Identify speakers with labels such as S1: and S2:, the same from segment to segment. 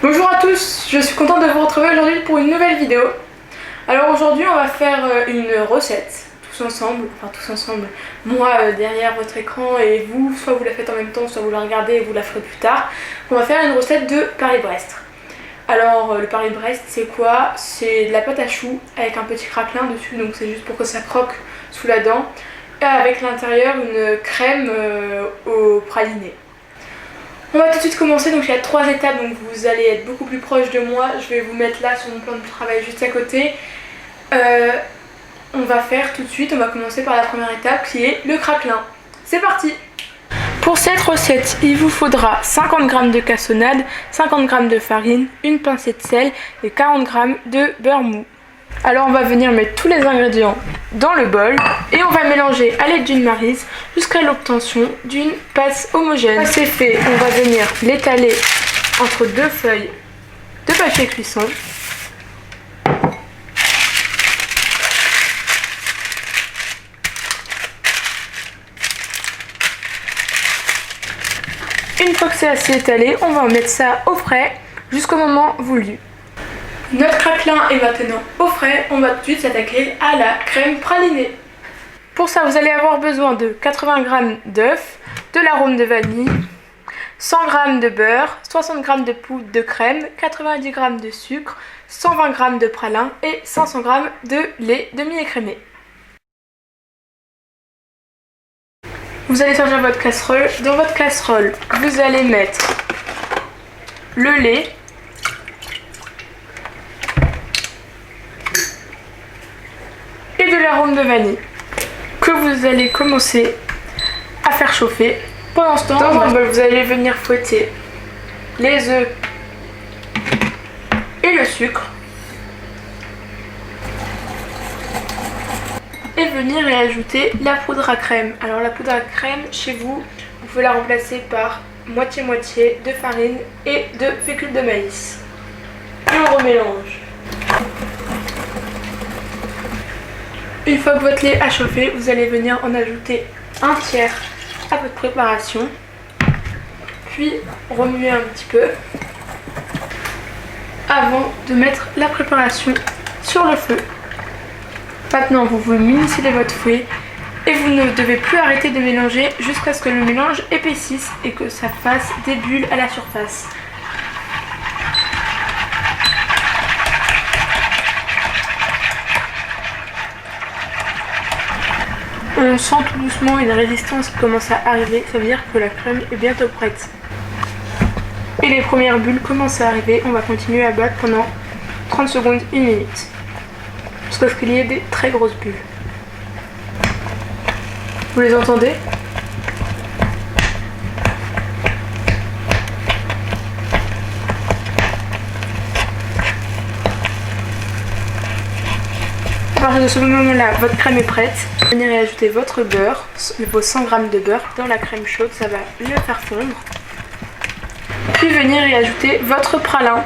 S1: Bonjour à tous, je suis contente de vous retrouver aujourd'hui pour une nouvelle vidéo. Alors aujourd'hui on va faire une recette, tous ensemble, moi derrière votre écran et vous, soit vous la faites en même temps, soit vous la regardez et vous la ferez plus tard. On va faire une recette de Paris-Brest. Alors le Paris-Brest c'est quoi? C'est de la pâte à choux avec un petit craquelin dessus, donc c'est juste pour que ça croque sous la dent. Et avec l'intérieur une crème au praliné. On va tout de suite commencer, donc il y a 3 étapes, donc vous allez être beaucoup plus proche de moi. Je vais vous mettre là sur mon plan de travail juste à côté. On va faire tout de suite, on va commencer par la première étape qui est le craquelin. C'est parti! Pour cette recette, il vous faudra 50 g de cassonade, 50 g de farine, une pincée de sel et 40 g de beurre mou. Alors on va venir mettre tous les ingrédients dans le bol et on va mélanger à l'aide d'une maryse jusqu'à l'obtention d'une pâte homogène. Quand c'est fait, on va venir l'étaler entre 2 feuilles de papier cuisson. Une fois que c'est assez étalé, on va mettre ça au frais jusqu'au moment voulu. Notre craquelin est maintenant au frais, on va tout de suite s'attaquer à la crème pralinée. Pour ça, vous allez avoir besoin de 80 g d'œufs, de l'arôme de vanille, 100 g de beurre, 60 g de poudre de crème, 90 g de sucre, 120 g de pralin et 500 g de lait demi-écrémé. Vous allez charger votre casserole. Dans votre casserole, vous allez mettre le lait, et de l'arôme de vanille que vous allez commencer à faire chauffer. Pendant ce temps, dans un bol, vous allez venir fouetter les œufs et le sucre et venir y ajouter la poudre à crème. Alors la poudre à crème, chez vous, vous pouvez la remplacer par moitié-moitié de farine et de fécule de maïs. Et on remélange. Une fois que votre lait a chauffé, vous allez venir en ajouter un tiers à votre préparation. Puis remuer un petit peu avant de mettre la préparation sur le feu. Maintenant, vous munissez votre fouet et vous ne devez plus arrêter de mélanger jusqu'à ce que le mélange épaississe et que ça fasse des bulles à la surface. On sent tout doucement une résistance qui commence à arriver, ça veut dire que la crème est bientôt prête. Et les premières bulles commencent à arriver, on va continuer à battre pendant 30 secondes, 1 minute. Jusqu'à ce qu'il y ait des très grosses bulles. Vous les entendez ? À partir de ce moment-là, votre crème est prête. Vous venez y ajouter votre beurre, vos 100 g de beurre dans la crème chaude, ça va le faire fondre. Puis venir y ajouter votre pralin.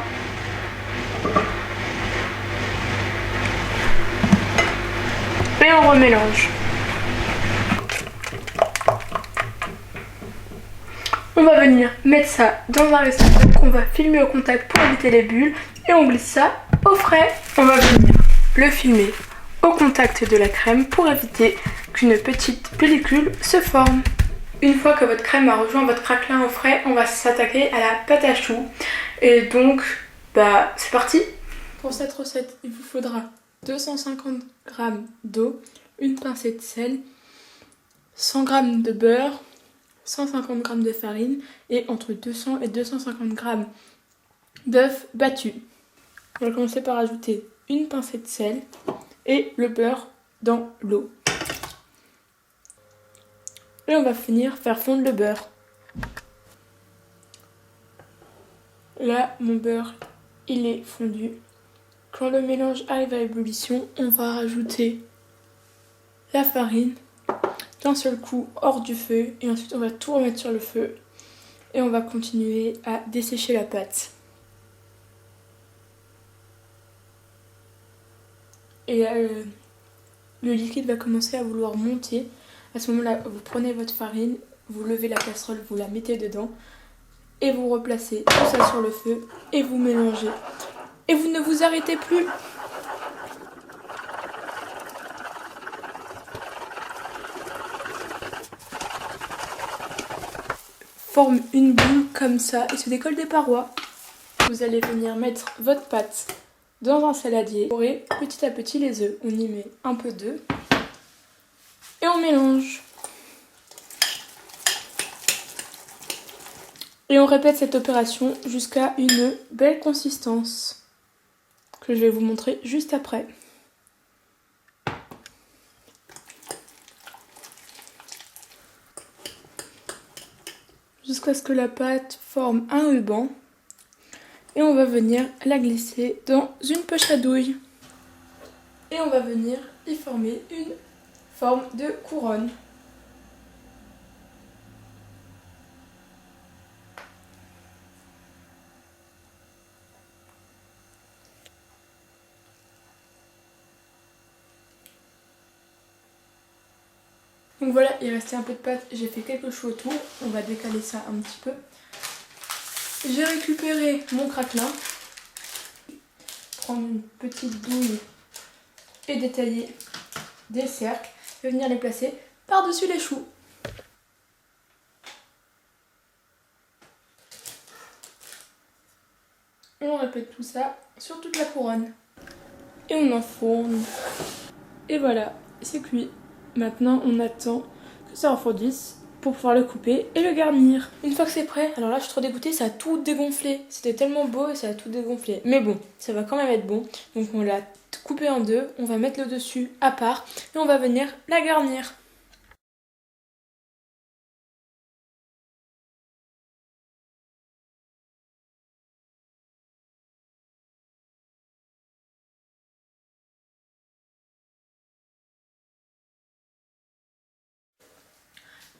S1: Et on remélange. On va venir mettre ça dans un récipient qu'on va filmer au contact pour éviter les bulles et on glisse ça au frais. On va venir le filmer au contact de la crème pour éviter qu'une petite pellicule se forme. Une fois que votre crème a rejoint votre craquelin au frais, on va s'attaquer à la pâte à choux. Et donc, c'est parti. Pour cette recette, il vous faudra 250 g d'eau, une pincée de sel, 100 g de beurre, 150 g de farine et entre 200 et 250 g d'œufs battus. On va commencer par ajouter une pincée de sel et le beurre dans l'eau. Et on va finir faire fondre le beurre. Là, mon beurre, il est fondu. Quand le mélange arrive à ébullition, on va rajouter la farine d'un seul coup hors du feu et ensuite on va tout remettre sur le feu et on va continuer à dessécher la pâte. Et là, le liquide va commencer à vouloir monter. À ce moment-là, vous prenez votre farine, vous levez la casserole, vous la mettez dedans et vous replacez tout ça sur le feu et vous mélangez. Et vous ne vous arrêtez plus. Forme une boule comme ça et se décolle des parois. Vous allez venir mettre votre pâte dans un saladier. Vous aurez petit à petit les œufs. On y met un peu d'œufs et on mélange. Et on répète cette opération jusqu'à une belle consistance que je vais vous montrer juste après. Jusqu'à ce que la pâte forme un ruban. Et on va venir la glisser dans une poche à douille. Et on va venir y former une forme de couronne. Donc voilà, il restait un peu de pâte, j'ai fait quelques choux autour, on va décaler ça un petit peu. J'ai récupéré mon craquelin, prendre une petite douille et détailler des cercles et venir les placer par-dessus les choux. Et on répète tout ça sur toute la couronne. Et on enfourne. Et voilà, c'est cuit. Maintenant, on attend que ça refroidisse pour pouvoir le couper et le garnir. Une fois que c'est prêt, alors là, je suis trop dégoûtée, ça a tout dégonflé. C'était tellement beau et ça a tout dégonflé. Mais bon, ça va quand même être bon. Donc on l'a coupé en deux, on va mettre le dessus à part et on va venir la garnir.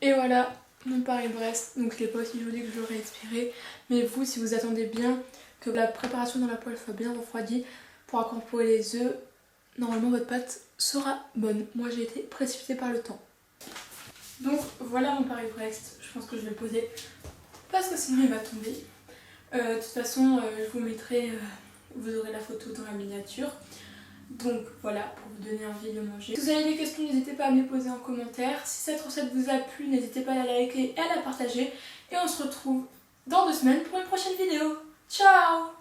S1: Et voilà, mon Paris-Brest. Donc je l'ai pas aussi joli que je l'aurais espéré. Mais vous, si vous attendez bien que la préparation dans la poêle soit bien refroidie pour incorporer les œufs, normalement votre pâte sera bonne. Moi j'ai été précipitée par le temps. Donc voilà mon Paris-Brest. Je pense que je vais le poser parce que sinon il va tomber. De toute façon, je vous mettrai, vous aurez la photo dans la miniature. Donc voilà, pour vous donner envie de manger. Si vous avez des questions, n'hésitez pas à me les poser en commentaire. Si cette recette vous a plu, n'hésitez pas à la liker et à la partager. Et on se retrouve dans 2 semaines pour une prochaine vidéo. Ciao!